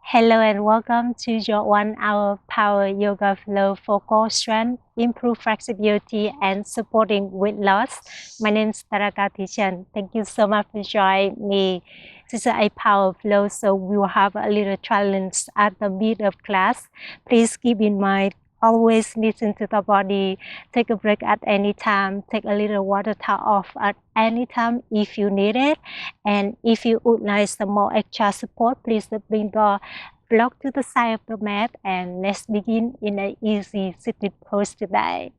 Hello and welcome to your 1-hour power yoga flow for core strength, improve flexibility, and supporting weight loss. My name is Taragati Chen. Thank you so much for joining me. This is a power flow, so we will have a little challenge at the mid of class. Please keep in mind, always listen to the body. Take a break at any time. Take a little water towel off at any time if you need it. And if you would like some more extra support, please bring the block to the side of the mat, and let's begin in an easy sitting pose today.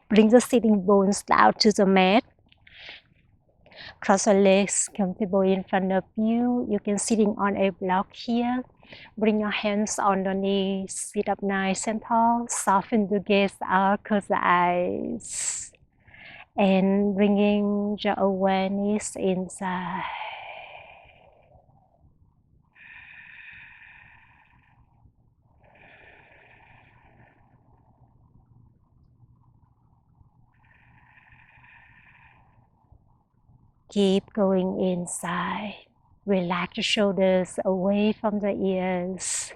Bring the sitting bones down to the mat. Cross your legs comfortable in front of you. You can sitting on a block here. Bring your hands on the knees. Sit up nice and tall. Soften the gaze out. Close the eyes. And bringing your awareness inside. Keep going inside. Relax the shoulders away from the ears.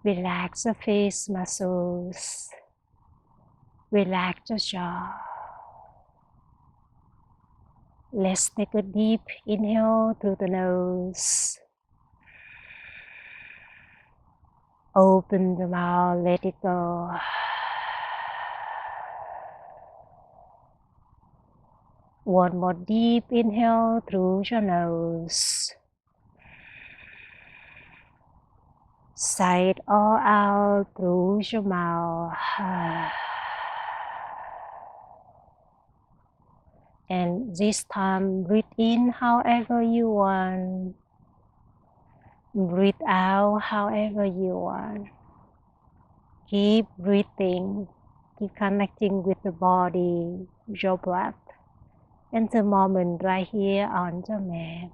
Relax the face muscles. Relax the jaw. Let's take a deep inhale through the nose. Open the mouth, let it go. One more deep inhale through your nose. Sigh it all out through your mouth. And this time, breathe in however you want. Breathe out however you want. Keep breathing. Keep connecting with the body, your breath, and the moment right here on the mat.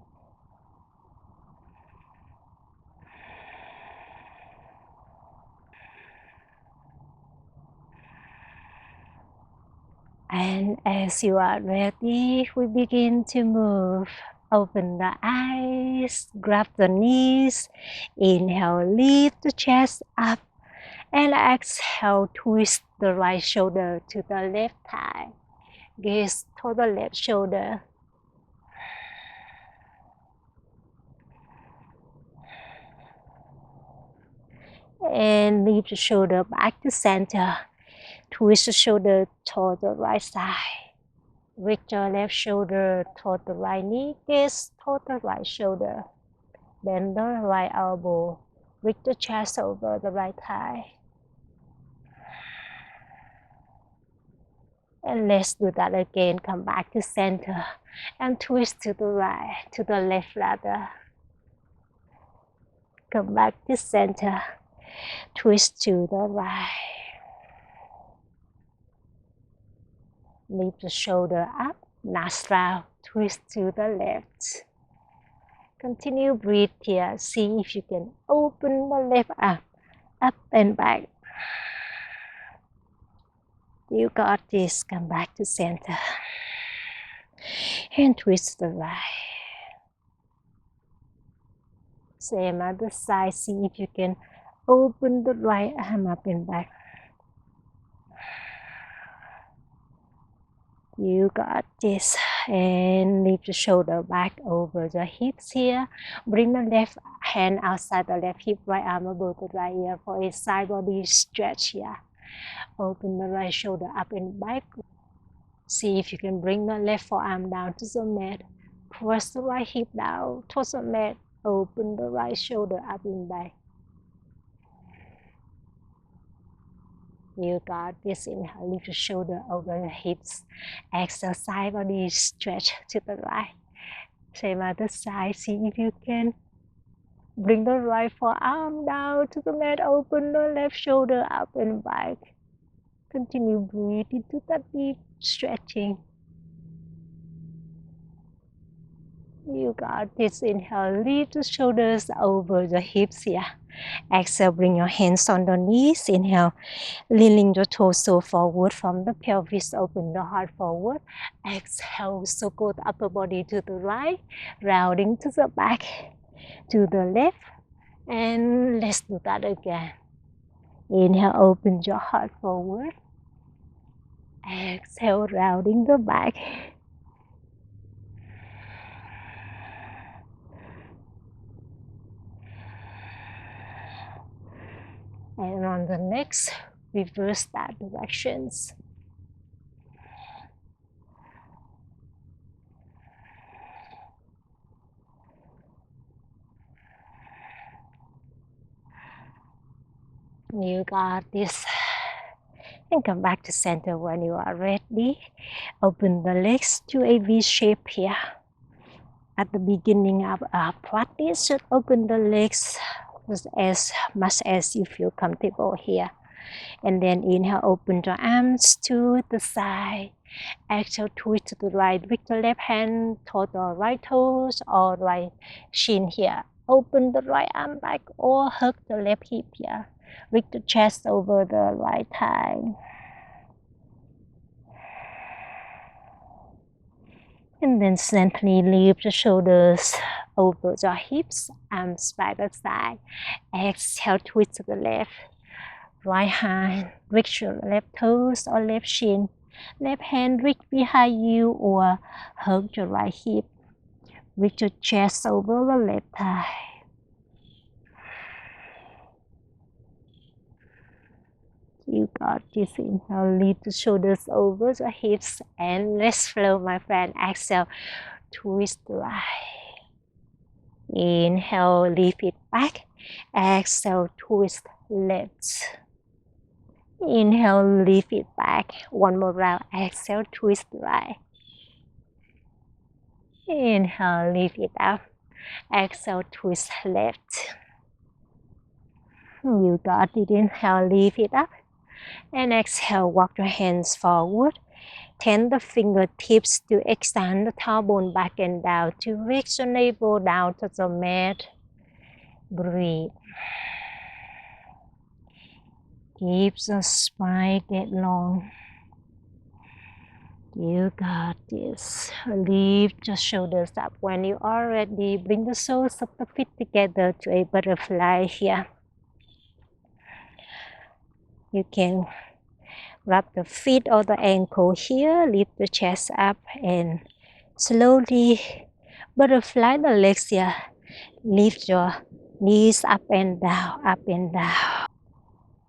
And as you are ready, we begin to move. Open the eyes, grab the knees. Inhale, lift the chest up. And exhale, twist the right shoulder to the left thigh. Gaze to the left shoulder. And lift the shoulder back to center. Twist the shoulder toward the right side. Reach your left shoulder toward the right knee. Gaze toward the right shoulder. Bend the right elbow. Reach the chest over the right thigh. And let's do that again. Come back to center and twist to the right, to the left rather. Come back to center. Twist to the right. Lift the shoulder up. Last round. Twist to the left. Continue breathe here. See if you can open the left arm up and back. You got this. Come back to center. And twist the right. Same other side. See if you can open the right arm up and back. You got this. And lift the shoulder back over the hips here. Bring the left hand outside the left hip, right arm above the right ear for a side body stretch here. Open the right shoulder up and back. See if you can bring the left forearm down to the mat. Press the right hip down towards the mat. Open the right shoulder up and back. You got this. Inhale, lift the shoulder over the hips. Exhale, side body stretch to the right. Same other side. See if you can bring the right forearm down to the mat. Open the left shoulder up and back. Continue breathing into that deep stretching. You got this. Inhale, lift the shoulders over the hips here. Exhale, bring your hands on the knees. Inhale, leaning the torso forward from the pelvis, open the heart forward. Exhale, circle the upper body to the right, rounding to the back, to the left. And let's do that again. Inhale, open your heart forward. Exhale, rounding the back. And on the next, reverse that directions. You got this. And come back to center when you are ready. Open the legs to a V shape here. At the beginning of our practice, just open the legs as much as you feel comfortable here. And then inhale, open the arms to the side. Exhale, twist to the right with the left hand toward the right toes or right shin here. Open the right arm back or hug the left hip here. Lift the chest over the right thigh. And then gently lift the shoulders over the hips, arms by the side. Exhale, twist to the left. Right hand, reach your left toes or left shin. Left hand reach behind you or hug your right hip. Reach your chest over the left thigh. You got this. Inhale, lift the shoulders over the hips and let's flow, my friend. Exhale, twist right. Inhale, lift it back. Exhale, twist left. Inhale, lift it back. One more round. Exhale, twist right. Inhale, lift it up. Exhale, twist left. You got it. Inhale, lift it up. And exhale, walk your hands forward. Turn the fingertips to extend the tailbone back and down to reach the navel down to the mat. Breathe. Keep the spine get long. You got this. Lift the shoulders up. When you are ready, bring the soles of the feet together to a butterfly here. You can wrap the feet or the ankle here. Lift the chest up and slowly butterfly the legs here. Lift your knees up and down, up and down.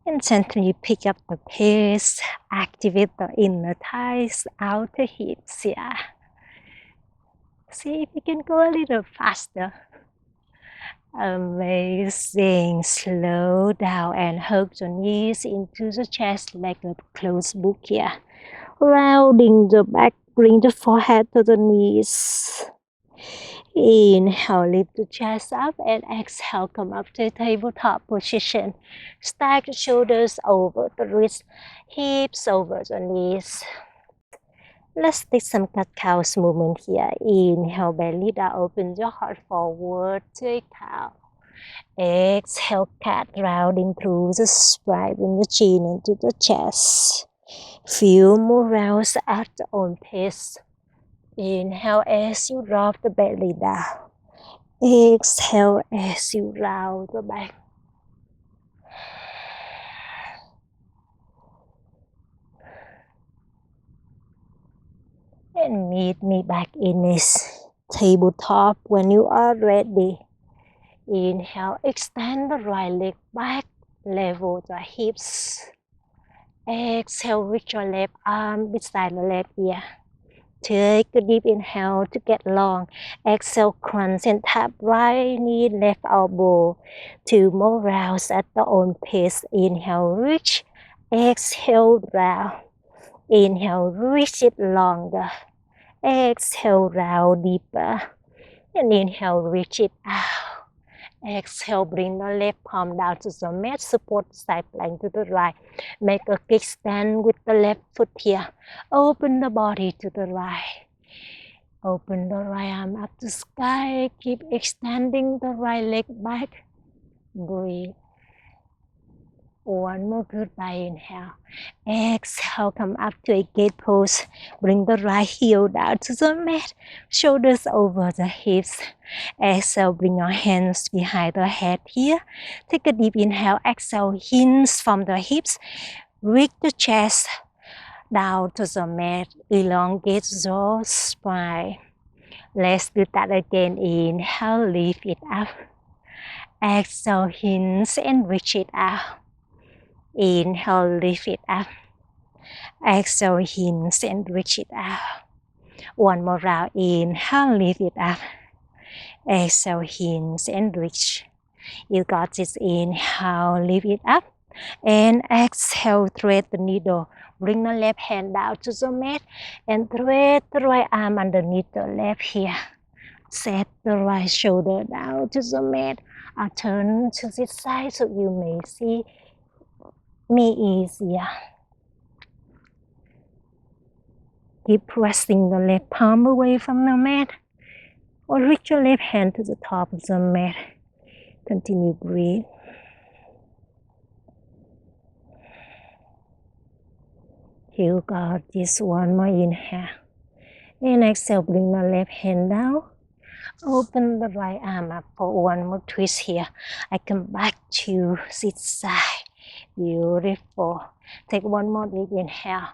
And gently pick up the pace. Activate the inner thighs, outer hips here. See if you can go a little faster. Amazing. Slow down and hug your knees into the chest like a closed book here. Rounding the back, bring the forehead to the knees. Inhale, lift the chest up and exhale, come up to tabletop position. Stack the shoulders over the wrists, hips over the knees. Let's take some cat-cow's movement here. Inhale, belly down, open your heart forward, take cow. Exhale, cat, rounding through the spine in the chin into the chest. Few more rounds at your own pace. Inhale as you drop the belly down. Exhale as you round the back. And meet me back in this tabletop when you are ready. Inhale, extend the right leg back, level the hips. Exhale, reach your left arm beside the left ear. Take a deep inhale to get long. Exhale, crunch and tap right knee, left elbow. 2 more rounds at your own pace. Inhale, reach. Exhale, round. Inhale, reach it longer. Exhale, round deeper. And inhale, reach it out. Exhale, bring the left palm down to the mat. Support the side plank to the right. Make a kickstand with the left foot here. Open the body to the right. Open the right arm up to sky. Keep extending the right leg back. Breathe. One more goodbye inhale. Exhale, come up to a gate pose. Bring the right heel down to the mat. Shoulders over the hips. Exhale, bring your hands behind the head here. Take a deep inhale. Exhale, hinge from the hips. Reach the chest down to the mat. Elongate the spine. Let's do that again. Inhale, lift it up. Exhale, hinge and reach it out. Inhale, lift it up. Exhale, hinge and reach it out. One more round. Inhale, lift it up. Exhale, hinge and reach. You got this. Inhale, lift it up. And exhale, thread the needle. Bring the left hand down to the mat and thread the right arm underneath the left here. Set the right shoulder down to the mat. I'll turn to this side so you may see me easier. Keep pressing the left palm away from the mat or reach your left hand to the top of the mat. Continue breathe. You got this. One more inhale. And exhale, bring the left hand down. Open the right arm up for one more twist here. I come back to sit side. Beautiful. Take one more deep inhale.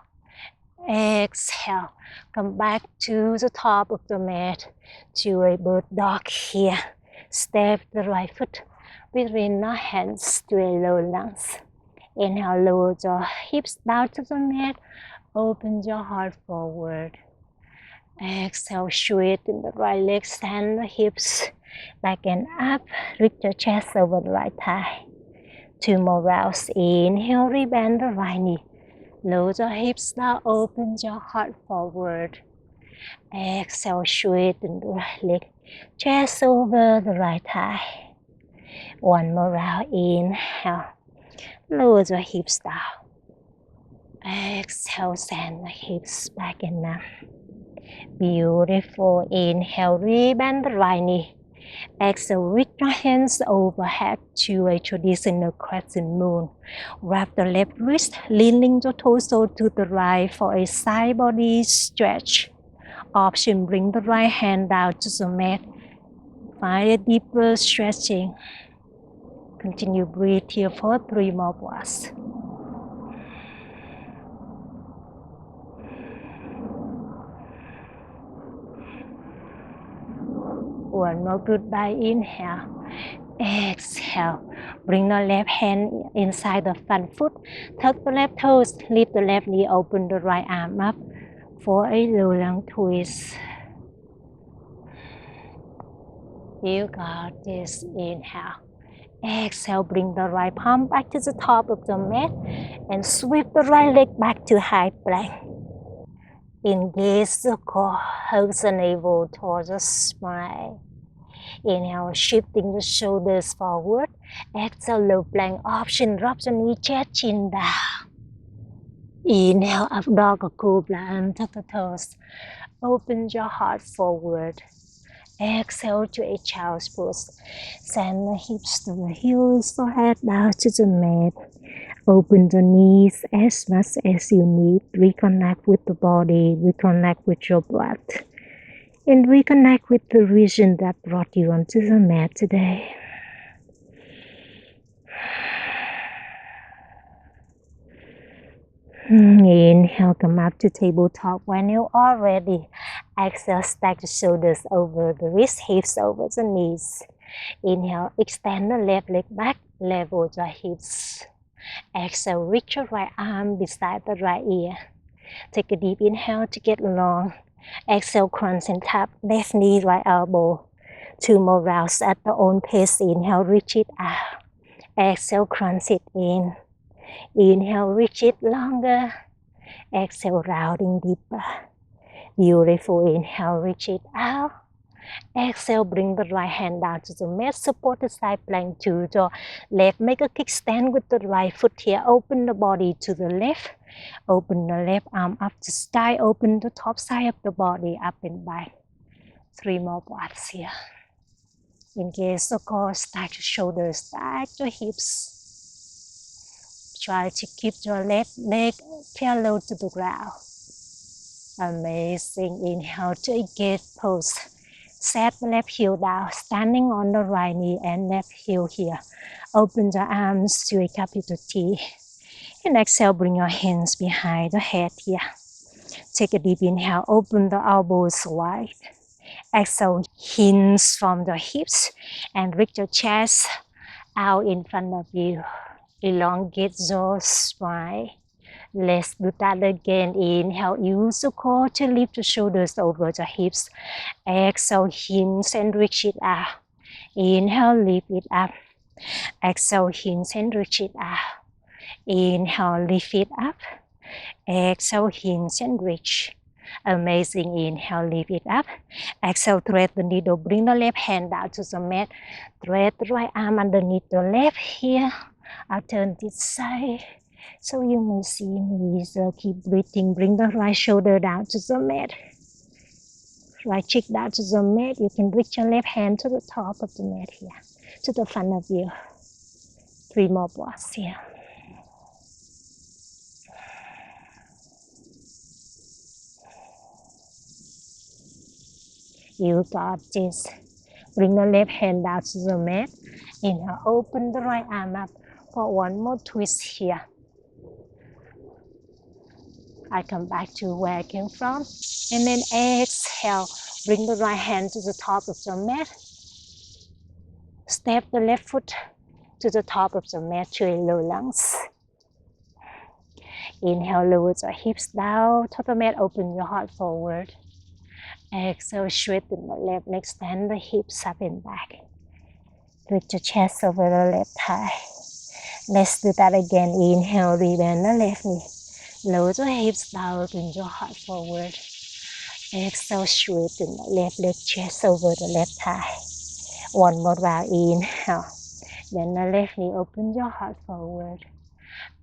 Exhale. Come back to the top of the mat to a bird dog here. Step the right foot between the hands to a low lunge. Inhale, lower your hips down to the mat. Open your heart forward. Exhale, straighten the right leg, stand the hips back and up. Reach your chest over the right thigh. Two more rounds. Inhale, rebend the right knee. Lower your hips down, open your heart forward. Exhale, straighten the right leg, chest over the right thigh. One more round. Inhale, lower your hips down. Exhale, send the hips back and up. Beautiful. Inhale, rebend the right knee. Exhale, reach your hands overhead to a traditional crescent moon. Wrap the left wrist, leaning the torso to the right for a side body stretch. Option, bring the right hand down to the mat. Find a deeper stretching. Continue breathe here for 3 more breaths. One more goodbye inhale. Exhale. Bring the left hand inside the front foot. Tuck the left toes. Lift the left knee. Open the right arm up for a low lunge twist. You got this. Inhale. Exhale. Bring the right palm back to the top of the mat and sweep the right leg back to high plank. Engage the core, hugs the navel towards the spine. Inhale, shifting the shoulders forward. Exhale, low plank option, drop the knee, chest, chin down. Inhale, up dog or cobra, and tuck the toes. Open your heart forward. Exhale to a child's pose. Send the hips to the heels, forehead down to the mat. Open the knees as much as you need. Reconnect with the body, reconnect with your breath, and reconnect with the vision that brought you onto the mat today. Inhale, come up to tabletop when you are ready. Exhale, stack the shoulders over the wrist, hips over the knees. Inhale, extend the left leg back, level your hips. Exhale, reach your right arm beside the right ear. Take a deep inhale to get long. Exhale, crunch and tap, left knee, right elbow. 2 more rounds at your own pace. Inhale, reach it out. Exhale, crunch it in. Inhale, reach it longer. Exhale, rounding deeper. Beautiful. Inhale, reach it out. Exhale, bring the right hand down to the mat. Support the side plank to the left. Make a kickstand with the right foot here. Open the body to the left. Open the left arm up to sky. Open the top side of the body up and back. 3 more breaths here. Engage the core, stack your shoulders, stack your hips. Try to keep your left leg parallel to the ground. Amazing. Inhale to engage pose. Set the left heel down, standing on the right knee and left heel here. Open the arms to a capital T. And exhale, bring your hands behind the head here. Take a deep inhale, open the elbows wide. Exhale, hinge from the hips and reach your chest out in front of you. Elongate your spine. Let's do that again. Inhale, use the core to lift the shoulders over the hips. Exhale, hinge and reach it up. Inhale, lift it up. Exhale, hinge and reach it up. Inhale, lift it up. Exhale, hinge and reach. Amazing. Inhale, lift it up. Exhale, thread the needle. Bring the left hand down to the mat. Thread the right arm underneath the left here. I'll turn this side so you may see me. So keep breathing. Bring the right shoulder down to the mat. Right cheek down to the mat. You can reach your left hand to the top of the mat here, to the front of you. 3 more breaths here. You got this. Bring the left hand down to the mat. Inhale, open the right arm up for one more twist here. I come back to where I came from. And then exhale, bring the right hand to the top of the mat. Step the left foot to the top of the mat to a low lunge. Inhale, lower the hips down to the mat, open your heart forward. Exhale, straighten the left leg, extend the hips up and back. Lift your chest over the left thigh. Let's do that again. Inhale, rebend the left knee. Lower the hips down, open your heart forward. Exhale, straighten the left leg, chest over the left thigh. One more round. Inhale. Bend the left knee, open your heart forward.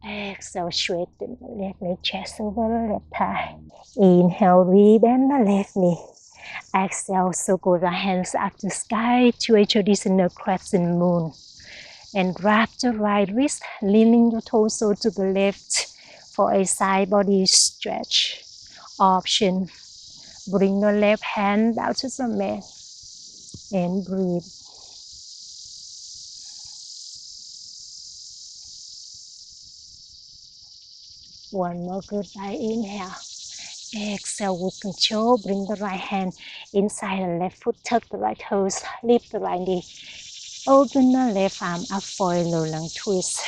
Exhale, straighten the left leg, chest over the left thigh. Inhale, rebend the left knee. Exhale, circle the hands up to the sky to a traditional crescent moon. And wrap the right wrist, leaning your torso to the left for a side body stretch. Option. Bring the left hand down to the mat and breathe. One more goodbye. Inhale. Exhale with control. Bring the right hand inside the left foot. Tuck the right toes. Lift the right knee. Open the left arm up for a low lunge twist.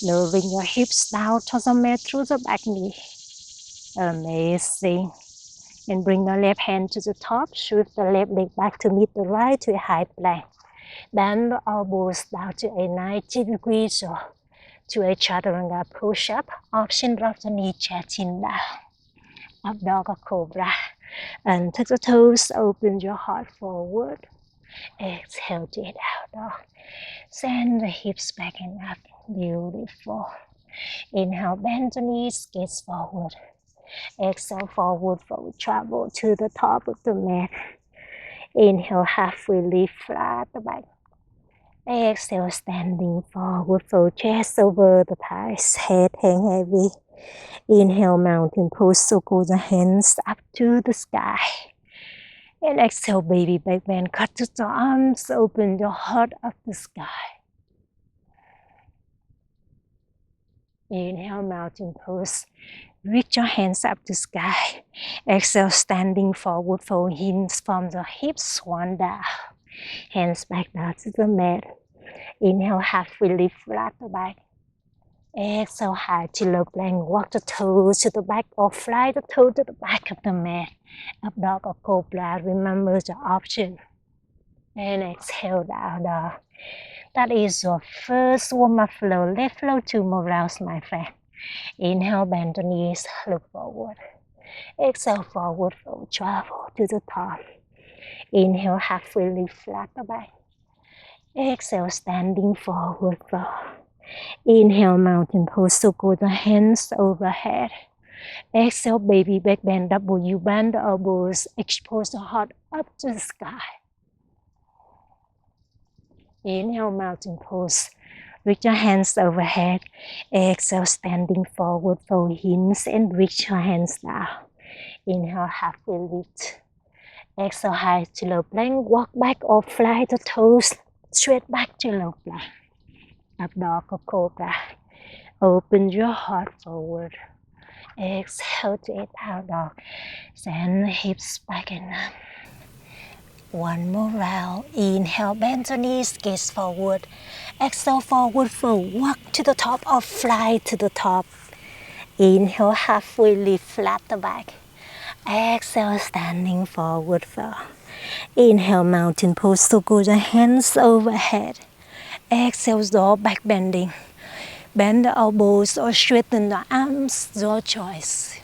Lowering your hips down to the mat through the back knee. Amazing. And bring the left hand to the top. Shift the left leg back to meet the right to a high plank. Bend the elbows down to a 90 degrees or to a chaturanga push-up. Option, drop the knee, chest chin down. Up dog or cobra. And tuck the toes, open your heart forward. Exhale, jet out dog. Send the hips back and up. Beautiful. Inhale, bend the knees, gaze forward. Exhale, forward fold, travel to the top of the mat. Inhale, halfway lift, flat the back. Exhale, standing forward, fold chest over the thighs, head hang heavy. Inhale, mountain pose, circle the hands up to the sky. And exhale, baby back bend, cut to the arms, open your heart up the sky. Inhale, mountain pose. Reach your hands up to sky. Exhale, standing forward, fold hinge from the hips, swan down. Hands back down to the mat. Inhale, halfway lift, flat the back. Exhale, high to low plank. Walk the toes to the back or fly the toe to the back of the mat. Up dog or cobra. Remember the option. And exhale, down dog. That is your first warm-up flow. Let's flow 2 more rounds, my friend. Inhale, bend the knees, look forward. Exhale, forward fold, travel to the top. Inhale, halfway lift, flat the back. Exhale, standing forward fold. Inhale, mountain pose, circle the hands overhead. Exhale, baby back bend, W bend the elbows, expose the heart up to the sky. Inhale, mountain pose. Reach your hands overhead. Exhale, standing forward, fold hands and reach your hands down. Inhale, halfway lift. Exhale, high to low plank. Walk back or fly the toes straight back to low plank. Up dog or cobra. Open your heart forward. Exhale to it out dog. Send the hips back and up. One more round. Inhale, bend your knees, gaze forward. Exhale, forward fold. Walk to the top or fly to the top. Inhale, halfway lift, flat the back. Exhale, standing forward fold. Inhale, mountain pose. So go your hands overhead. Exhale, draw back bending. Bend the elbows or straighten the arms, your choice.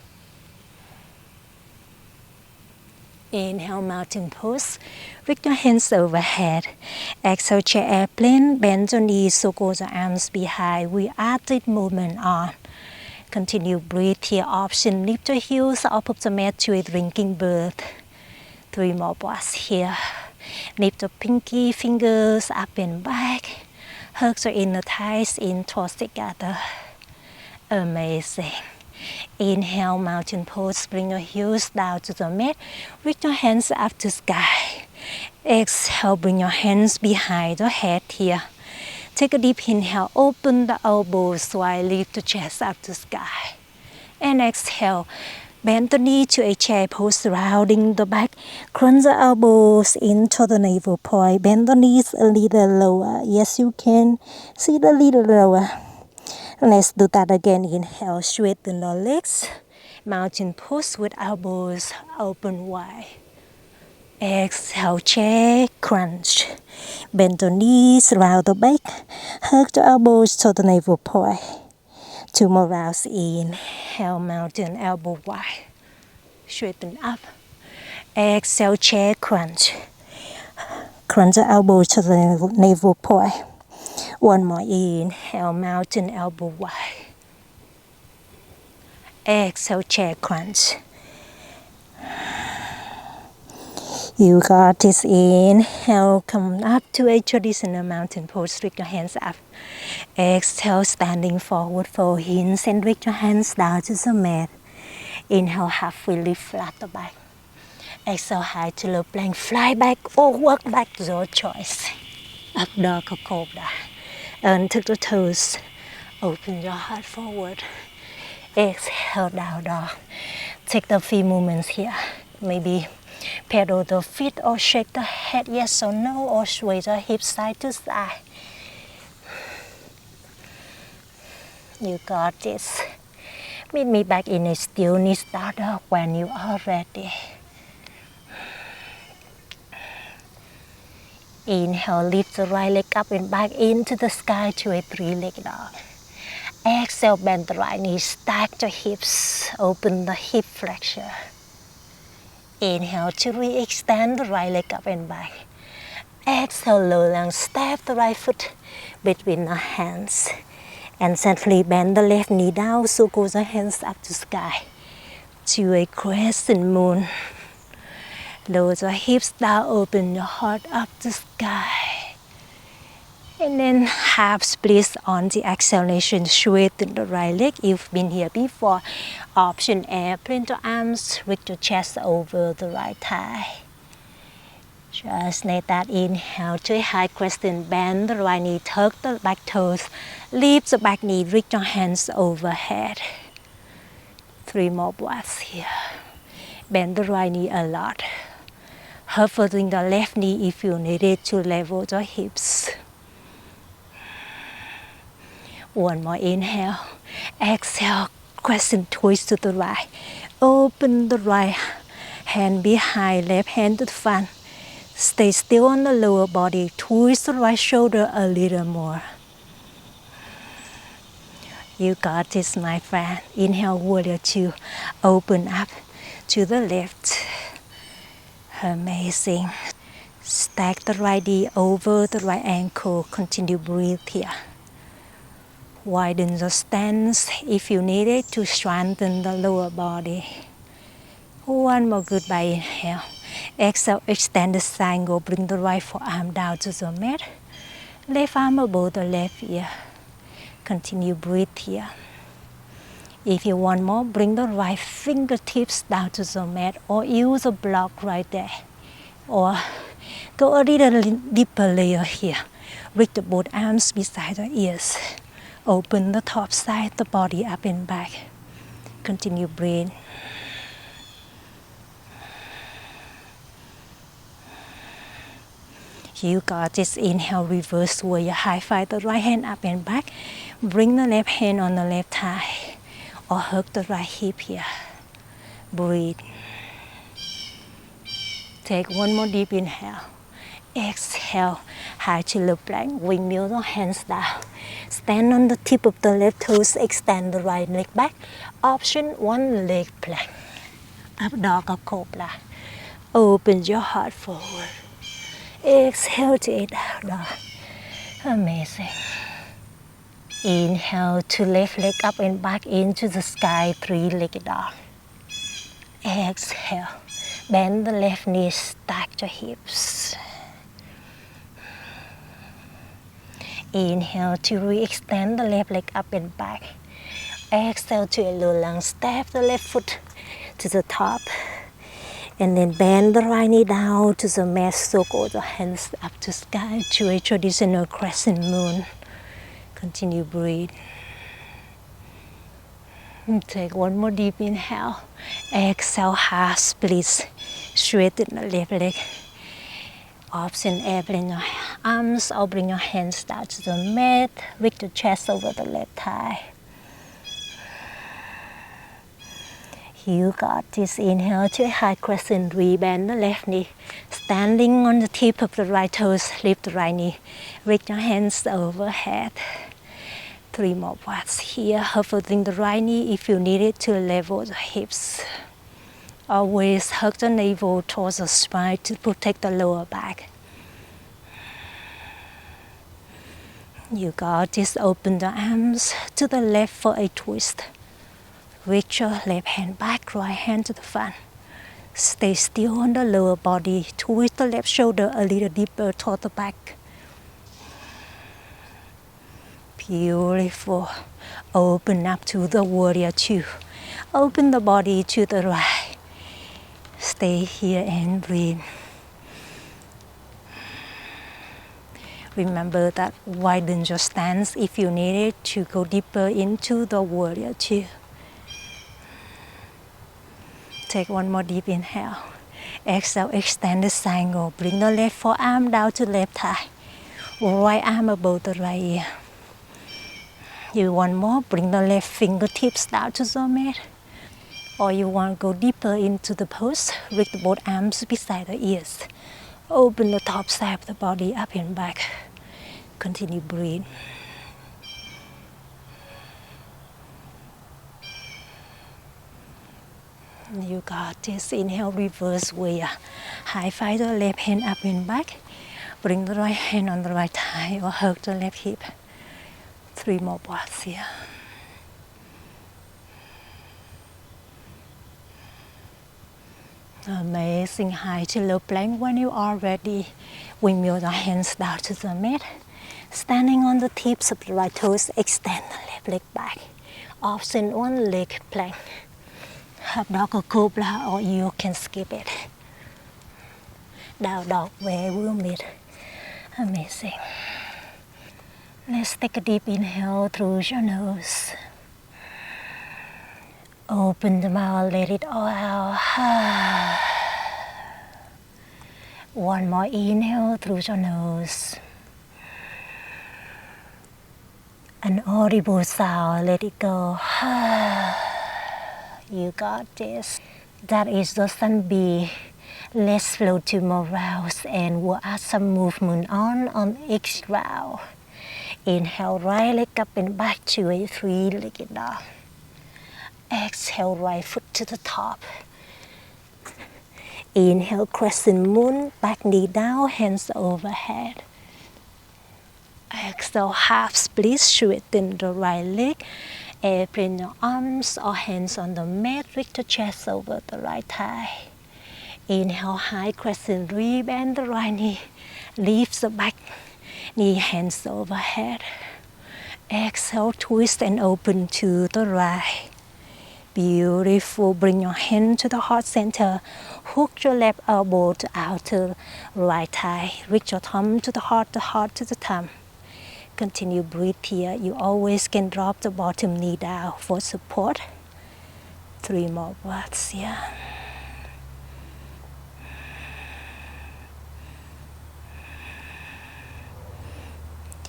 Inhale, mountain pose. Reach your hands overhead. Exhale, chair airplane. Bend your knees, so go the arms behind. We add this movement on. Continue breathe here. Option, lift your heels up of the mat to a drinking bird. 3 more breaths here. Lift your pinky fingers up and back. Hug your inner thighs in towards together. Amazing. Inhale, mountain pose. Bring your heels down to the mat. Reach your hands up to sky. Exhale, bring your hands behind your head here. Take a deep inhale. Open the elbows while lift the chest up to sky. And exhale. Bend the knee to a chair pose, rounding the back. Crunch the elbows into the navel point. Bend the knees a little lower. Yes, you can. See a little lower. Let's do that again. Inhale, straighten the legs. Mountain pose with elbows open wide. Exhale, chair crunch. Bend the knees, round the back. Hug the elbows to the navel point. 2 more rounds. Inhale, mountain elbow wide. Straighten up. Exhale, chair crunch. Crunch the elbows to the navel point. 1 more. Inhale, mountain elbow wide. Exhale, chair crunch. You got this. Inhale, come up to a traditional mountain pose. Reach your hands up. Exhale, standing forward, fold hands and reach your hands down to the mat. Inhale, halfway lift, flat the back. Exhale, high to low plank, fly back or walk back, your choice. Up dog or cobra. Untuck the toes. Open your heart forward. Exhale, down dog. Take the few movements here. Maybe pedal the feet or shake the head yes or no, or sway the hips side to side. You got this. Meet me back in a stillness down dog when you are ready. Inhale, lift the right leg up and back into the sky to a 3-legged dog. Exhale, bend the right knee, stack the hips, open the hip flexor. Inhale to re-extend the right leg up and back. Exhale, low lunge, step the right foot between the hands. And gently bend the left knee down, so go the hands up to sky. To a crescent moon. Lower the hips down, open your heart up to sky. And then half split on the exhalation, straighten the right leg. You've been here before. Option airplane to arms, reach your chest over the right thigh. Just let that inhale to a high crescent, bend the right knee, tuck the back toes, lift the back knee, reach your hands overhead. 3 more breaths here. Bend the right knee a lot. Hovering the left knee if you need it to level the hips. 1 more inhale. Exhale, crescent twist to the right. Open the right hand behind, left hand to the front. Stay still on the lower body. Twist the right shoulder a little more. You got this, my friend. Inhale, warrior 2. Open up to the left. Amazing. Stack the right knee over the right ankle. Continue breathe here. Widen the stance if you need it to strengthen the lower body. One more goodbye inhale. Exhale, extend the triangle. Bring the right forearm down to the mat. Left arm above the left ear. Continue breathe here. If you want more, bring the right fingertips down to the mat or use a block right there. Or go a little deeper layer here. Reach the both arms beside the ears. Open the top side, the body up and back. Continue breathe. You got this. Inhale, reverse warrior. High five the right hand up and back. Bring the left hand on the left thigh or hug the right hip here. Breathe. Take one more deep inhale. Exhale, high to plank, windmill the hands down. Stand on the tip of the left toes, extend the right leg back. Option one leg plank. Up dog or cobra. Open your heart forward. Exhale to it down dog. Amazing. Inhale to left leg up and back into the sky, three-legged dog. Exhale, bend the left knee, stack your hips. Inhale to re-extend the left leg up and back. Exhale to a low lunge, step the left foot to the top. And then bend the right knee down to the mat, circle the hands up to sky to a traditional crescent moon. Continue breathe. Take one more deep inhale. Exhale, half split. Straighten the left leg. Option A, bring your arms or bring your hands down to the mat. Reach the chest over the left thigh. You got this. Inhale to a high crescent, rebend the left knee. Standing on the tip of the right toes, lift the right knee. Reach your hands overhead. 3 more breaths here, holding the right knee if you need it to level the hips. Always hug the navel towards the spine to protect the lower back. You got this. Open the arms to the left for a twist. Reach your left hand back, right hand to the front. Stay still on the lower body. Twist the left shoulder a little deeper toward the back. Beautiful. Open up to the warrior two. Open the body to the right. Stay here and breathe. Remember that widen your stance if you need it to go deeper into the warrior two. Take one more deep inhale. Exhale, extend the triangle. Bring the left forearm down to left thigh. Right arm above the right ear. You want more? Bring the left fingertips down to the mat. Or you want to go deeper into the pose, reach both arms beside the ears. Open the top side of the body up and back. Continue breathe. You got this. Inhale, reverse warrior. High five the left hand up and back. Bring the right hand on the right thigh or hug the left hip. 3 more breaths here. Amazing. High to low plank. When you are ready, windmill the hands down to the mat. Standing on the tips of the right toes, extend the left leg back. Option one leg plank. Half dog or cobra, or you can skip it. Down dog where we'll meet. Amazing. Let's take a deep inhale through your nose. Open the mouth, let it all out. One more inhale through your nose. An audible sound, let it go. You got this. That is the sun bee. Let's flow 2 more rounds and we'll add some movement on each round. Inhale, right leg up and back to a 3-legged dog. Exhale, right foot to the top. Inhale, crescent moon, back knee down, hands overhead. Exhale, half split, straighten the right leg. Bring your arms or hands on the mat, lift the chest over the right thigh. Inhale, high crescent, rebend the right knee. Lift the back knee, hands overhead. Exhale, twist and open to the right. Beautiful. Bring your hand to the heart center. Hook your left elbow to outer right thigh. Reach your thumb to the heart to the thumb. Continue breathe here. You always can drop the bottom knee down for support. 3 more breaths here.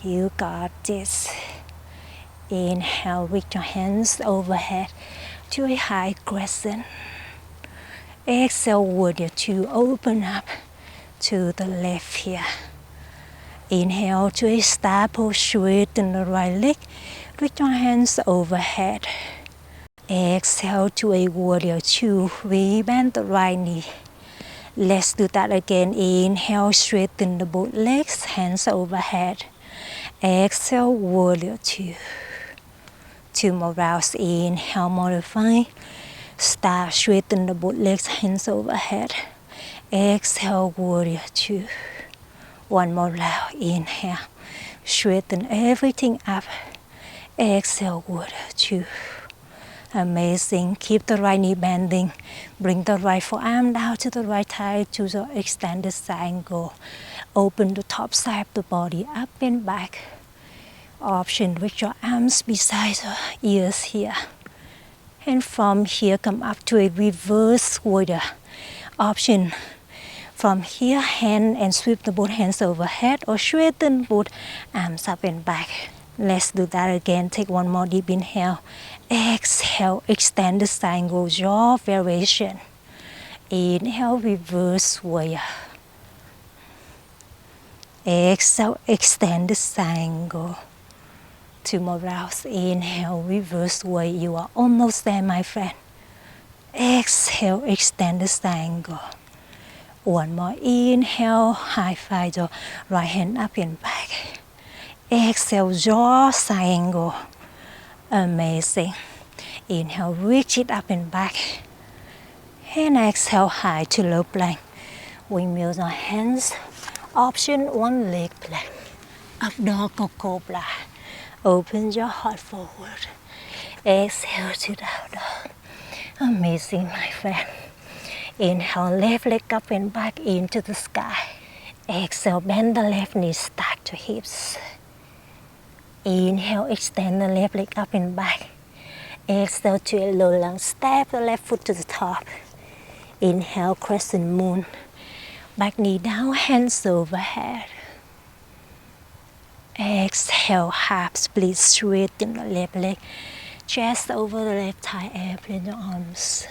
You got this. Inhale, reach your hands overhead to a high crescent. Exhale, warrior two, open up to the left here. Inhale to a star pose, straighten the right leg. Reach your hands overhead. Exhale to a warrior two, rebend the right knee. Let's do that again. Inhale, straighten the both legs, hands overhead. Exhale, warrior two. 2 more rounds. Inhale, modify. Start, straighten the both legs, hands overhead. Exhale, warrior two. 1 more round. Inhale, straighten everything up. Exhale, warrior two. Amazing. Keep the right knee bending. Bring the right forearm down to the right thigh to the extended side angle. Open the top side of the body up and back. Option with your arms beside the ears here. And from here come up to a reverse warrior. Option from here, hand and sweep the both hands overhead or straighten both arms up and back. Let's do that again. Take 1 more deep inhale. Exhale, extend the side angle, jaw variation. Inhale, reverse warrior. Exhale, extend the side angle. 2 more rounds. Inhale, reverse warrior. You are almost there, my friend. Exhale, extend the side angle. 1 more. Inhale, high five your right hand up and back. Exhale, jaw side angle. Amazing. Inhale, reach it up and back. And exhale, high to low plank. Windmills on hands. Option 1 leg plank. Up dog or cobra. Open your heart forward. Exhale to down dog. Amazing, my friend. Inhale, left leg up and back into the sky. Exhale, bend the left knee, stack to hips. Inhale, extend the left leg up and back. Exhale to a low lunge, step the left foot to the top. Inhale, crescent moon. Back knee down, hands overhead. Exhale, half split, straighten the left leg. Chest over the left thigh, airplane your arms.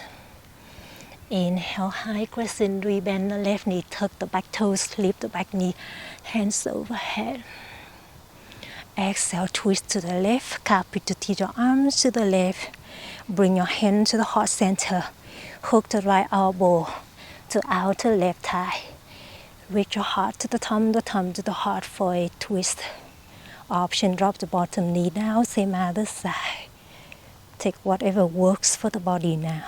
Inhale, high crescent, rebend the left knee, tuck the back toes, lift the back knee, hands overhead. Exhale, twist to the left, carpet to your arms to the left. Bring your hand to the heart center. Hook the right elbow to outer left thigh. Reach your heart to the thumb to the heart for a twist. Option, drop the bottom knee down, same other side. Take whatever works for the body now.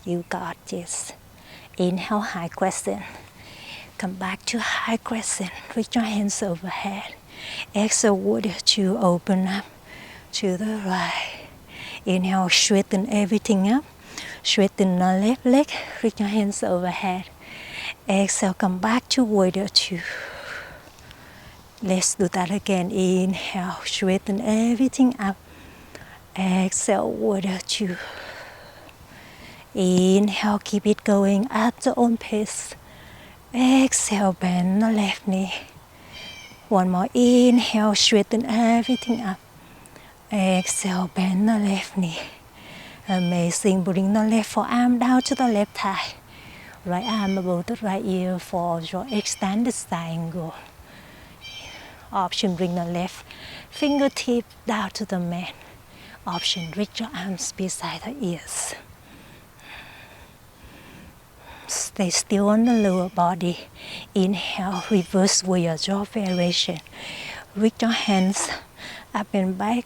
You got this. Inhale, high crescent. Come back to high crescent. Reach your hands overhead. Exhale, warrior two, open up to the right. Inhale, straighten everything up. Straighten the left leg. Reach your hands overhead. Exhale, come back to warrior two. Let's do that again. Inhale, straighten everything up. Exhale, warrior two. Inhale, keep it going at your own pace. Exhale, bend the left knee. 1 more. Inhale, straighten everything up. Exhale, bend the left knee. Amazing. Bring the left forearm down to the left thigh. Right arm above the right ear for your extended side angle. Option, bring the left fingertip down to the mat. Option, reach your arms beside the ears. Stay still on the lower body. Inhale, reverse warrior jaw variation. Reach your hands up and back.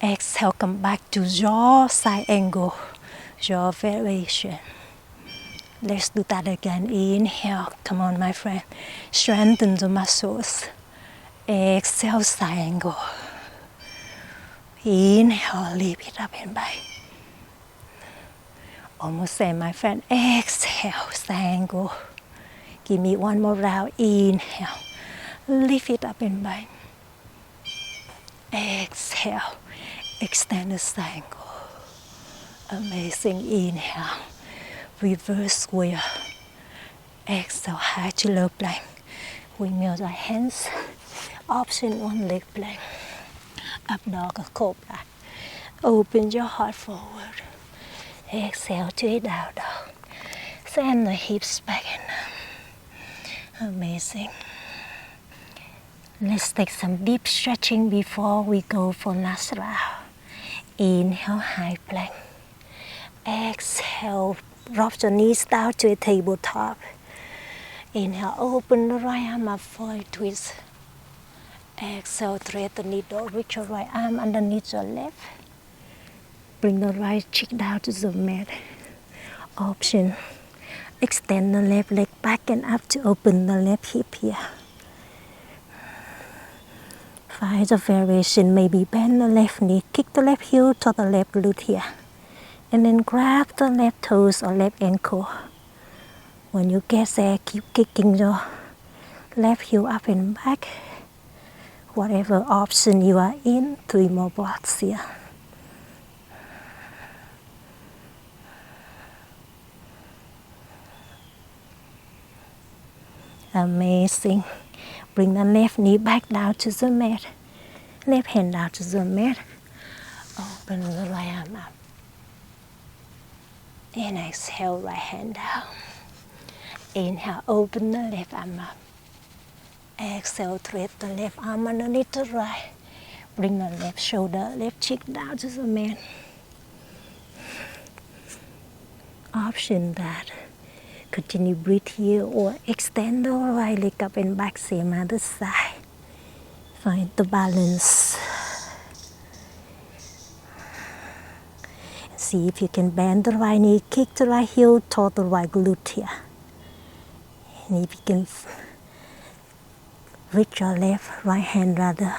Exhale, come back to jaw side angle, jaw variation. Let's do that again. Inhale, come on my friend. Strengthen the muscles. Exhale, side angle. Inhale, lift it up and back. Almost same, my friend. Exhale, side angle. Give me one more round. Inhale, lift it up and back. Exhale, extend the side angle. Amazing. Inhale, reverse warrior. Exhale, high to low plank. Windmill right hands. Option one leg plank. Up dog or cobra. Open your heart forward. Exhale to a down dog. Send the hips back and up. Amazing. Let's take some deep stretching before we go for last round. Inhale, high plank. Exhale, drop your knees down to a tabletop. Inhale, open the right arm up for a twist. Exhale, thread the needle, reach your right arm underneath your left. Bring the right cheek down to the mat. Option, extend the left leg back and up to open the left hip here. Find the variation, maybe bend the left knee, kick the left heel to the left glute here. And then grab the left toes or left ankle. When you get there, keep kicking your left heel up and back. Whatever option you are in, 3 more blocks here. Amazing. Bring the left knee back down to the mat. Left hand down to the mat. Open the right arm up. And exhale, right hand down. Inhale, open the left arm up. Exhale, thread the left arm underneath the right. Bring the left shoulder, left cheek down to the mat. Option that. Continue breathe here or extend the right leg up and back, same other side. Find the balance. See if you can bend the right knee, kick the right heel toward the right glute here. And if you can reach your left, right hand rather,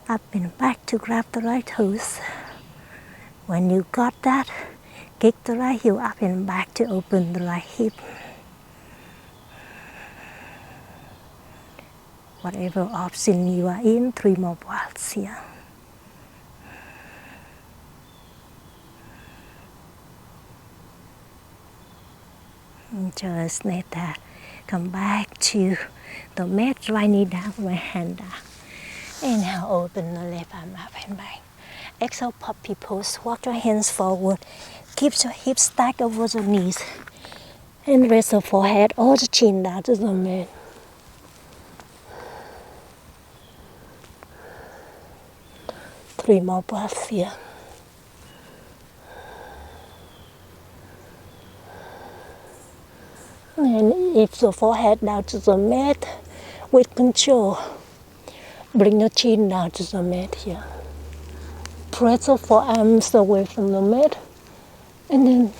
up and back to grab the right toes. When you got that, kick the right heel up and back to open the right hip. Whatever option you are in, 3 more breaths here. And just let that come back to the mat, right knee down, right hand down. Inhale, open the left arm up and back. Exhale, puppy pose, walk your hands forward. Keep your hips stacked over your knees. And rest the forehead or the chin down to the mat. Three more breaths here. And if the forehead down to the mat, with control, bring your chin down to the mat here. Press the forearms away from the mat. And then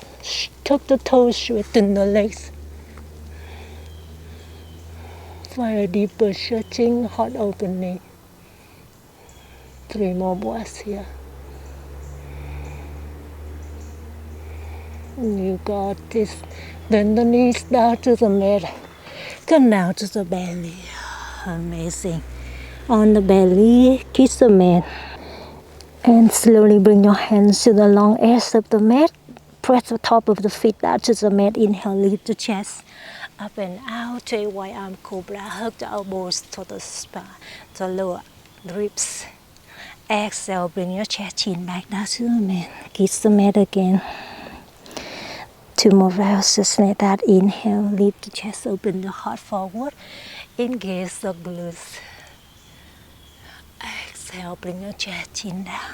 tuck the toes, straighten the legs. Find a deeper stretching, heart opening. 3 more breaths here. You got this. Bend the knees down to the mat. Come down to the belly. Amazing. On the belly, kiss the mat. And slowly bring your hands to the long edge of the mat. Press the top of the feet down to the mat. Inhale, lift the chest up and out to a wide arm cobra. Hug the elbows to the spine, the lower ribs. Exhale, bring your chest chin back down to the mat. Kiss the mat again. 2 more rounds, just like that. Inhale, lift the chest, open the heart forward. Engage the glutes. Exhale, bring your chest chin down.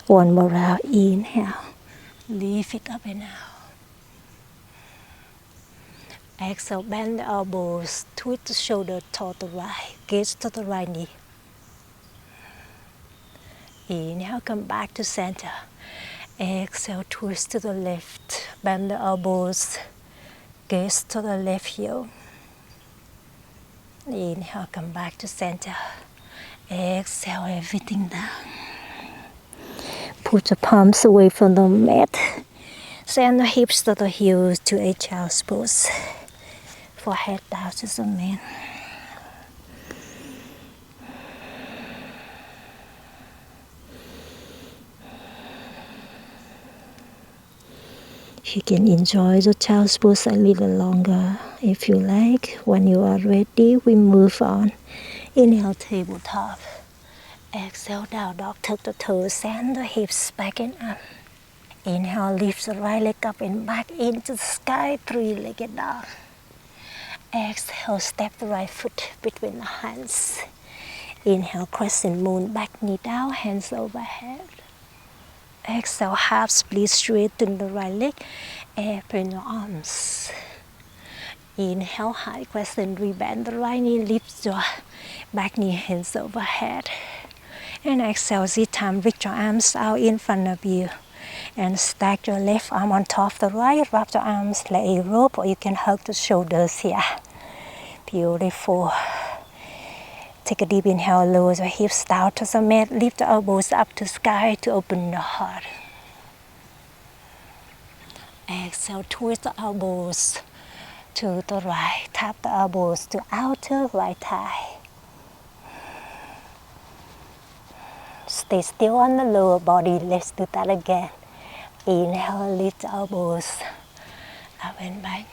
1 more round, inhale. Lift it up and out. Exhale, bend the elbows, twist the shoulder toward the right, gaze to the right knee. Inhale, come back to center. Exhale, twist to the left, bend the elbows, gaze to the left heel. Inhale, come back to center. Exhale, everything down. Put the palms away from the mat. Send the hips to the heels to a child's pose. Forehead down to the mat. You can enjoy the child's pose a little longer if you like. When you are ready, we move on. Inhale, tabletop. Exhale, down dog. Tuck the toes, send the hips back and up. Inhale, lift the right leg up and back into the sky, three-legged dog. Exhale, step the right foot between the hands. Inhale, crescent moon, back knee down, hands overhead. Exhale, half split, straighten the right leg, open your arms. Inhale, high crescent, rebend the right knee, lift your back knee, hands overhead. And exhale, this time reach your arms out in front of you. And stack your left arm on top of the right, wrap your arms like a rope, or you can hug the shoulders here. Beautiful. Take a deep inhale, lower the hips down to the mat, lift the elbows up to sky to open the heart. Exhale, twist the elbows to the right, tap the elbows to outer right thigh. Stay still on the lower body, let's do that again. Inhale, lift the elbows up and back.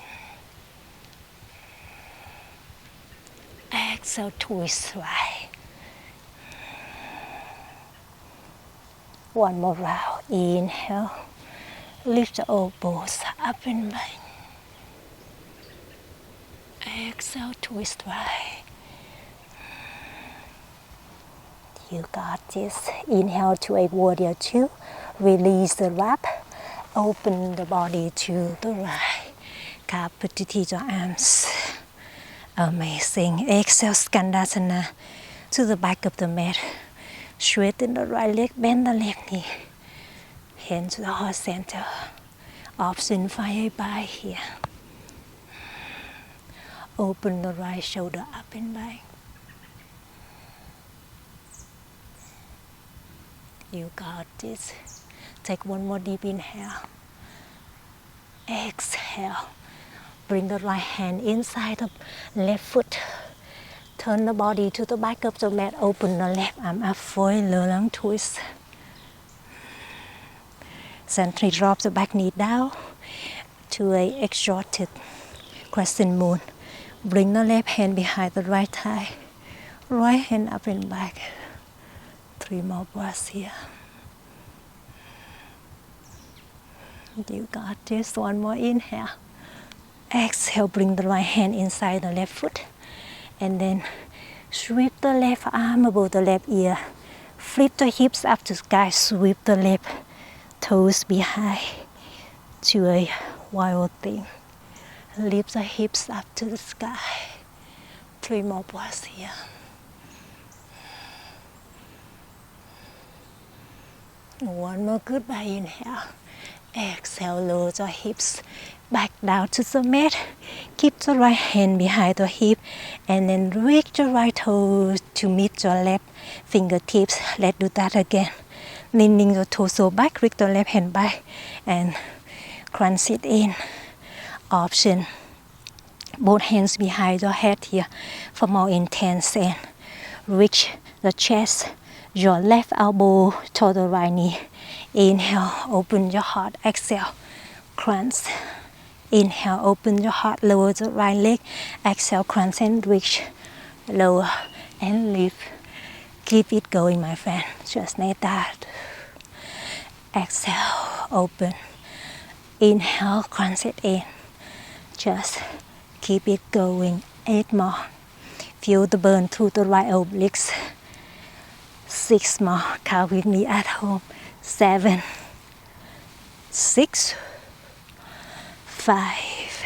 Exhale, twist right. One more round. Inhale, lift the elbows up and back. Exhale, twist right. You got this. Inhale to a warrior two. Release the wrap. Open the body to the right. Kapiti your arms. Amazing. Exhale, Skandasana to the back of the mat. Straighten the right leg, bend the left knee. Hand to the heart center. Option 5 by here. Open the right shoulder up and back. You got this. Take one more deep inhale. Exhale. Bring the right hand inside the left foot. Turn the body to the back of the mat. Open the left arm up for a long twist. Gently drop the back knee down to a exalted crescent moon. Bring the left hand behind the right thigh. Right hand up and back. 3 more breaths here. You got this. One more inhale. Exhale, bring the right hand inside the left foot. And then sweep the left arm above the left ear. Flip the hips up to sky. Sweep the left toes behind to a wild thing. Lift the hips up to the sky. 3 more breaths here. One more goodbye inhale. Exhale, lower the hips back down to the mat. Keep the right hand behind the hip and then reach the right toe to meet your left fingertips. Let's do that again. Leaning the torso back, reach the left hand back and crunch it in. Option. Both hands behind your head here for more intense and reach the chest. Your left elbow to the right knee. Inhale, open your heart. Exhale, crunch. Inhale, open your heart. Lower the right leg. Exhale, crunch and reach. Lower and lift. Keep it going, my friend. Just like that. Exhale, open. Inhale, crunch it in. Just keep it going. 8 more. Feel the burn through the right obliques. 6 more. Count with me at home. 7, 6, 5,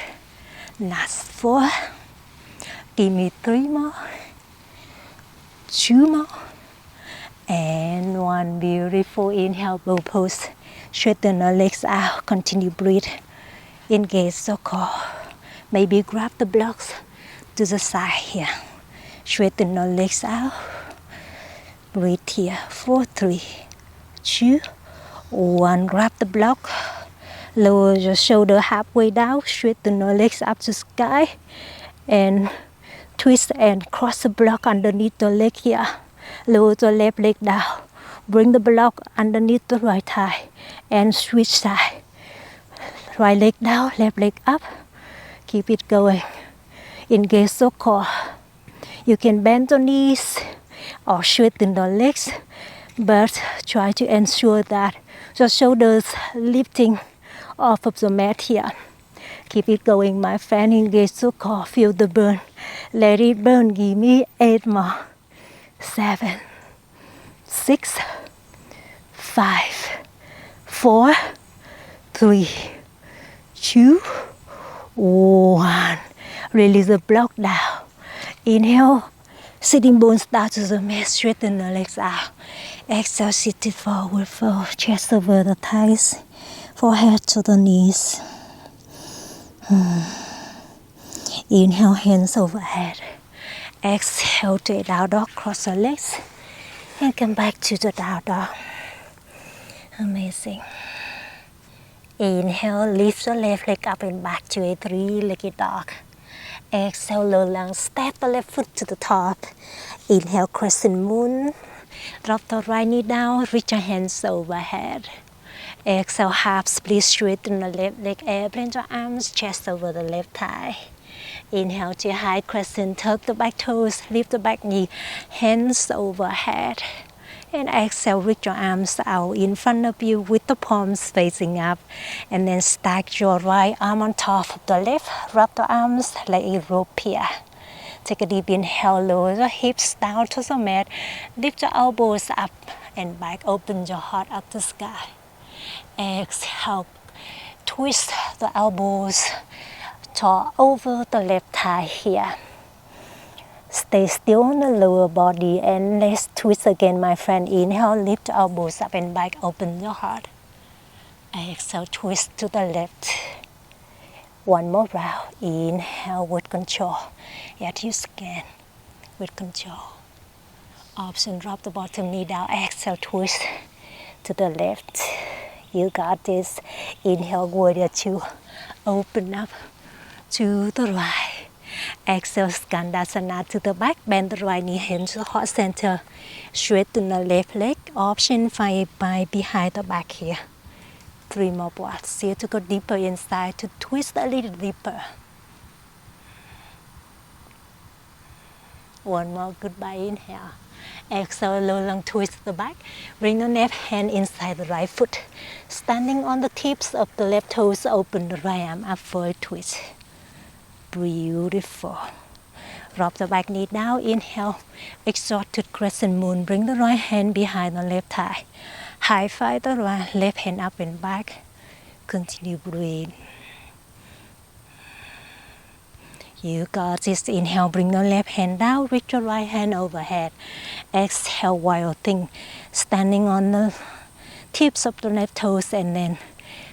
last 4, give me 3 more, 2 more, and 1. Beautiful. Inhale, bow pose. Straighten the legs out. Continue breathe. Engage circle. Maybe grab the blocks to the side here. Straighten the legs out. Breathe here. 4, 3, 2, 1. Grab the block. Lower your shoulder halfway down. Straighten the legs up to sky. And twist and cross the block underneath the leg here. Lower the left leg down. Bring the block underneath the right thigh. And switch side. Right leg down, left leg up. Keep it going. Engage circle. You can bend the knees or straighten the legs, but try to ensure that the shoulders lifting off of the mat here. Keep it going, my friend. Engage circle. Feel the burn. Let it burn. Give me 8 more. 7, 6, 5, 4, 3, 2, 1. Release the block down. Inhale. Sitting bones down to the mat. Straighten the legs out. Exhale. Sit it forward. Fold. Chest over the thighs. Forehead to the knees. Inhale. Hands overhead. Exhale to a down dog. Cross the legs. And come back to the down dog. Amazing. Inhale, lift the left leg up and back to a 3-legged dog. Exhale, low lunge, step the left foot to the top. Inhale, crescent moon. Drop the right knee down, reach your hands overhead. Exhale, half split, straighten the left leg, airplane your arms, chest over the left thigh. Inhale to high crescent, tuck the back toes, lift the back knee, hands overhead. And exhale, reach your arms out in front of you with the palms facing up. And then stack your right arm on top of the left. Wrap the arms like a rope here. Take a deep inhale, lower the hips down to the mat. Lift your elbows up and back. Open your heart up to sky. Exhale, twist the elbows jaw over the left thigh here. Stay still on the lower body and let's twist again, my friend. Inhale, lift your elbows up and back, open your heart. Exhale, twist to the left. One more round. Inhale with control. Yet you scan with control. Option, drop the bottom knee down. Exhale, twist to the left. You got this. Inhale, warrior two. Open up to the right. Exhale, Skandasana to the back. Bend the right knee, hands to heart center. Straighten the left leg. Option 5 by behind the back here. 3 more breaths. Here to go deeper inside, to twist a little deeper. One more. Goodbye. Inhale. Exhale, low lung twist the back. Bring the left hand inside the right foot. Standing on the tips of the left toes, open the right arm up for a twist. Beautiful. Drop the back knee down. Inhale. Exalted crescent moon. Bring the right hand behind the left thigh. High five the right, left hand up and back. Continue breathe. You got this. Inhale, bring the left hand down, reach your right hand overhead. Exhale, wild thing. Standing on the tips of the left toes and then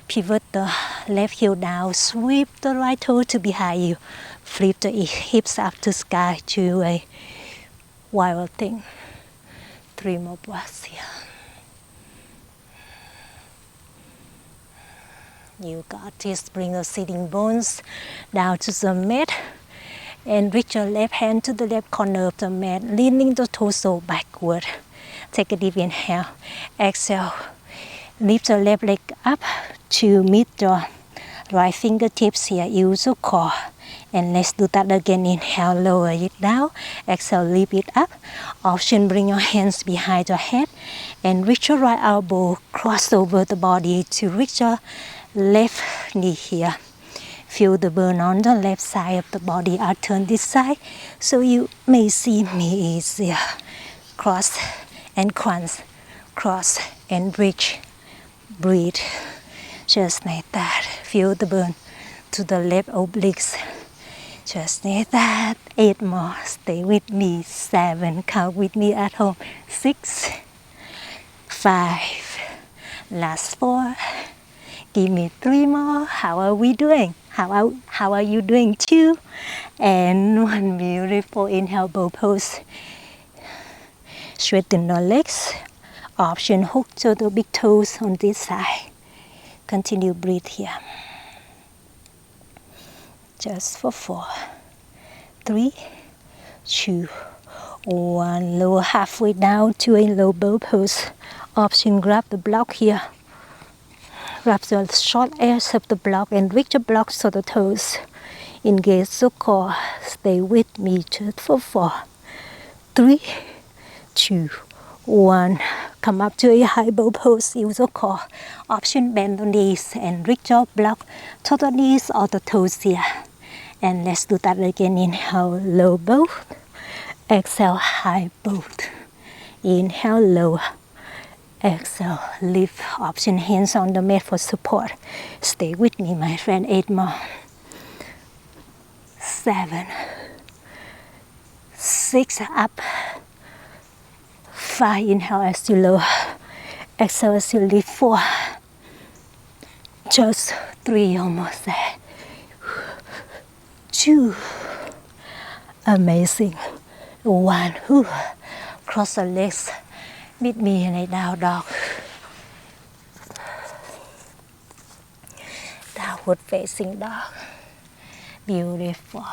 pivot the left heel down. Sweep the right toe to behind you. Flip the hips up to sky to a wild thing. 3 more breaths here. You got this. Bring the sitting bones down to the mat and reach your left hand to the left corner of the mat, leaning the torso backward. Take a deep inhale. Exhale. Lift the left leg up to meet your right fingertips here. Use your core. And let's do that again. Inhale, lower it down. Exhale, lift it up. Option, bring your hands behind your head and reach your right elbow, cross over the body to reach your left knee here. Feel the burn on the left side of the body. I'll turn this side so you may see me easier. Cross and crunch, cross and reach. Breathe. Just like that. Feel the burn to the left obliques. Just like that. 8 more. Stay with me. 7. Count with me at home. 6, 5. Last 4. Give me 3 more. How are we doing? How are you doing? 2. And 1. Beautiful. Inhale, bow pose. Straighten the legs. Option hook to the big toes on this side. Continue breathe here. Just for 4, 3, 2, 1. Lower halfway down to a low bow pose. Option grab the block here. Grab the short edge of the block and reach the blocks to the toes. Engage the core. Stay with me just for 4, 3, 2, 1. Come up to a high bow pose. Use the core. Option bend the knees and reach your block to the knees or the toes here. And let's do that again. Inhale, low bow. Exhale, high bow. Inhale, low. Exhale, lift. Option hands on the mat for support. Stay with me, my friend. 8 more. 7, 6, up. 5, inhale as you lower. Exhale as you lift. 4. Just 3, almost there. 2. Amazing. 1. Cross the legs. Meet me in a down dog. Downward facing dog. Beautiful.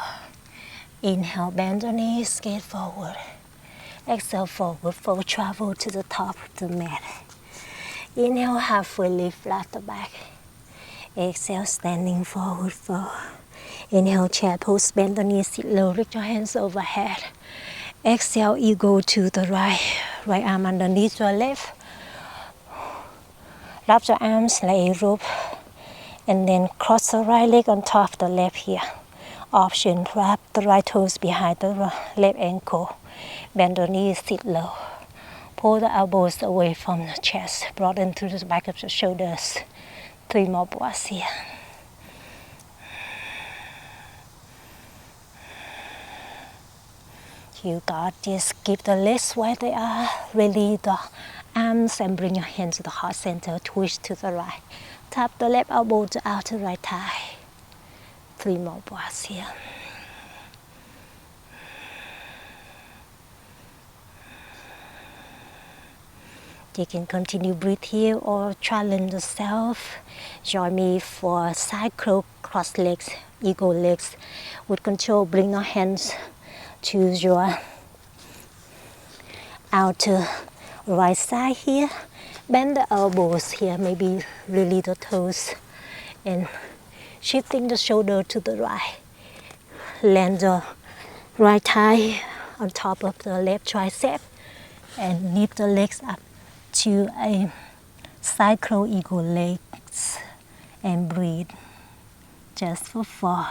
Inhale, bend the knees, skate forward. Exhale, forward fold, travel to the top of the mat. Inhale, halfway lift, flat the back. Exhale, standing forward fold. Inhale, chair pose, bend the knees, sit low, reach your hands overhead. Exhale, you go to the right. Right arm underneath your left. Wrap your arms like a rope. And then cross the right leg on top of the left here. Option, wrap the right toes behind the left ankle. Bend the knees, sit low. Pull the elbows away from the chest. Broaden through the back of the shoulders. 3 more breaths here. You got this. Keep the legs where they are. Release the arms and bring your hands to the heart center. Twist to the right. Tap the left elbow to outer right thigh. 3 more breaths here. You can continue breathe here or challenge yourself. Join me for side cross legs, eagle legs. With control, bring your hands to your outer right side here. Bend the elbows here, maybe release the toes. And shifting the shoulder to the right. Land the right thigh on top of the left tricep. And lift the legs up to a side crow eagle legs. And breathe. Just for 4,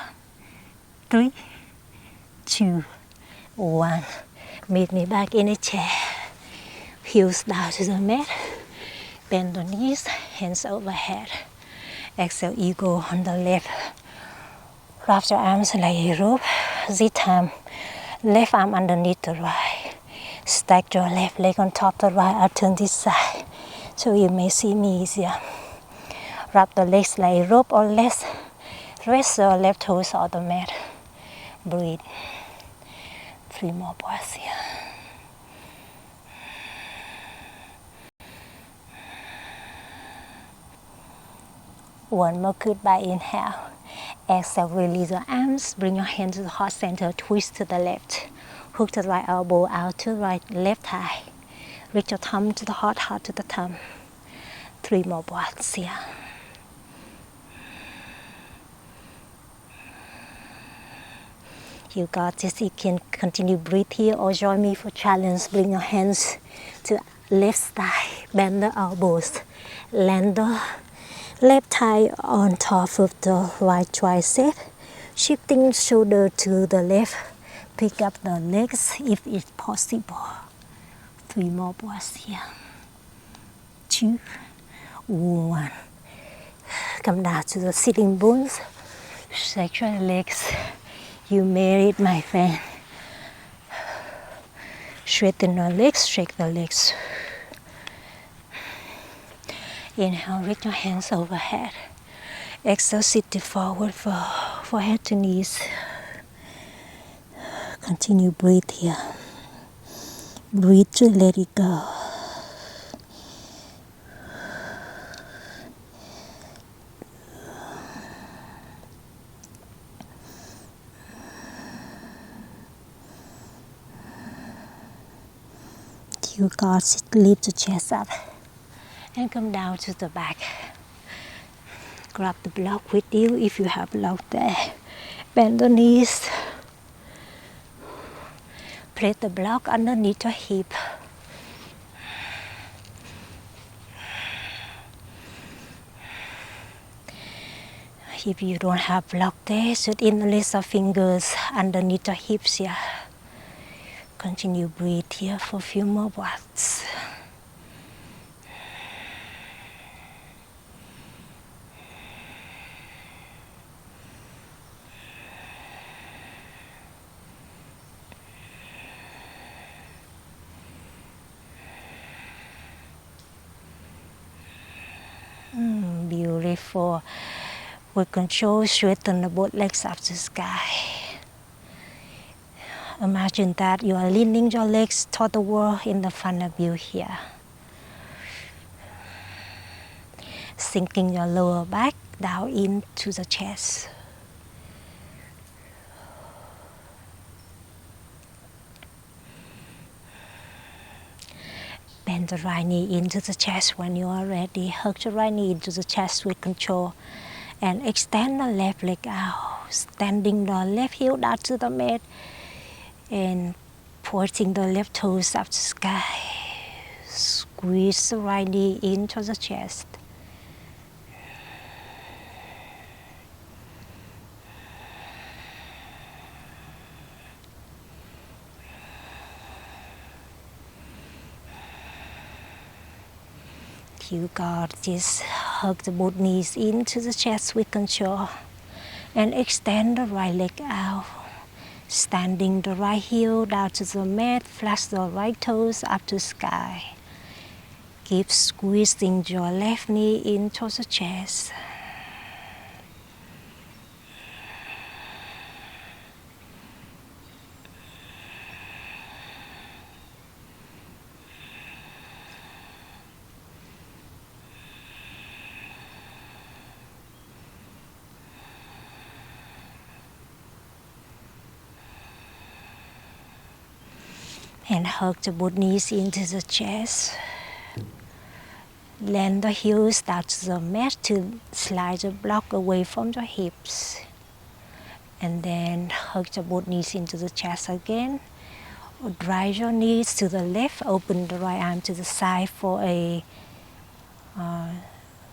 3, 2, 1. Meet me back in a chair. Heels down to the mat. Bend the knees, hands overhead. Exhale, eagle on the left. Wrap your arms like a rope. This time, left arm underneath the right. Stack your left leg on top of the right. I'll turn this side so you may see me easier. Wrap the legs like a rope or less. Rest your left toes on the mat. Breathe. 3 more breaths here. One more goodbye inhale. Exhale, release your arms. Bring your hands to the heart center. Twist to the left. Hook the right elbow out to right, left thigh. Reach your thumb to the heart to the thumb. 3 more breaths here. You got this. You can continue breathe here or join me for challenge. Bring your hands to left thigh. Bend the elbows. Land the left thigh on top of the right tricep. Shifting shoulder to the left. Pick up the legs if it's possible. 3 more breaths here. 2, 1. Come down to the sitting bones. Stretch your legs. You made it, my friend. Straighten your legs, shake the legs. Inhale, reach your hands overhead. Exhale, sit it forward for head to knees. Continue breathe here. Breathe to let it go. You got it. Lift the chest up and come down to the back. Grab the block with you if you have block there. Bend the knees. Place the block underneath your hip. If you don't have block there, shoot in the list of fingers underneath your hips here. Continue breathe here for a few more breaths. Beautiful. With control, straighten the both legs up to the sky. Imagine that you are leaning your legs toward the wall in the front of you here. Sinking your lower back down into the chest. Bend the right knee into the chest when you are ready. Hug the right knee into the chest with control. And extend the left leg out. Standing the left heel down to the mat. And pointing the left toes up to the sky. Squeeze the right knee into the chest. You got this. Hug the both knees into the chest with control. And extend the right leg out. Standing the right heel down to the mat. Flash the right toes up to the sky. Keep squeezing your left knee into the chest. And hug the both knees into the chest. Land the heels down to the mat to slide the block away from your hips. And then hug the both knees into the chest again. Drive your knees to the left. Open the right arm to the side for a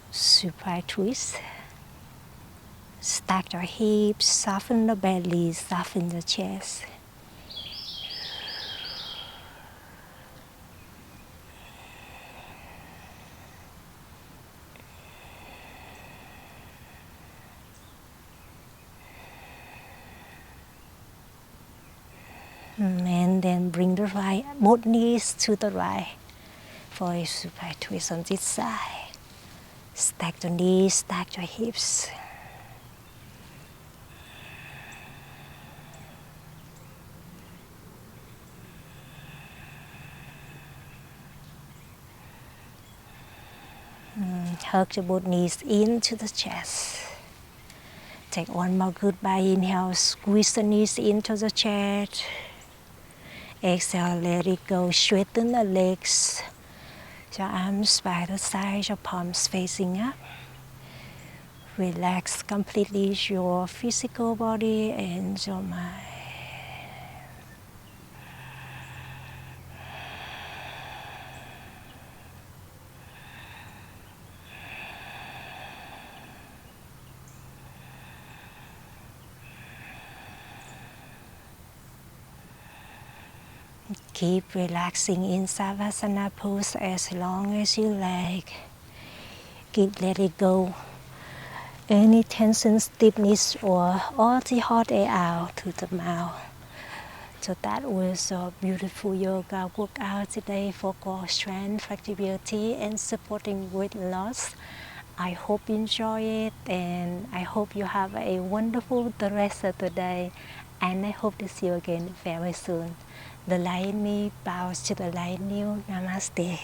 supine twist. Stack your hips. Soften the belly. Soften the chest. And then bring the right, both knees to the right for a supine twist on this side. Stack the knees, stack your hips. Hug the both knees into the chest. Take one more goodbye inhale, squeeze the knees into the chest. Exhale, let it go, straighten the legs. Your arms by the side, your palms facing up. Relax completely your physical body and your mind. Keep relaxing in Savasana pose as long as you like. Keep let it go any tension, stiffness, or all the hot air out to the mouth. So that was a beautiful yoga workout today for core strength, flexibility, and supporting weight loss. I hope you enjoy it, and I hope you have a wonderful the rest of the day, and I hope to see you again very soon. The light in me bows to the light in you. Namaste.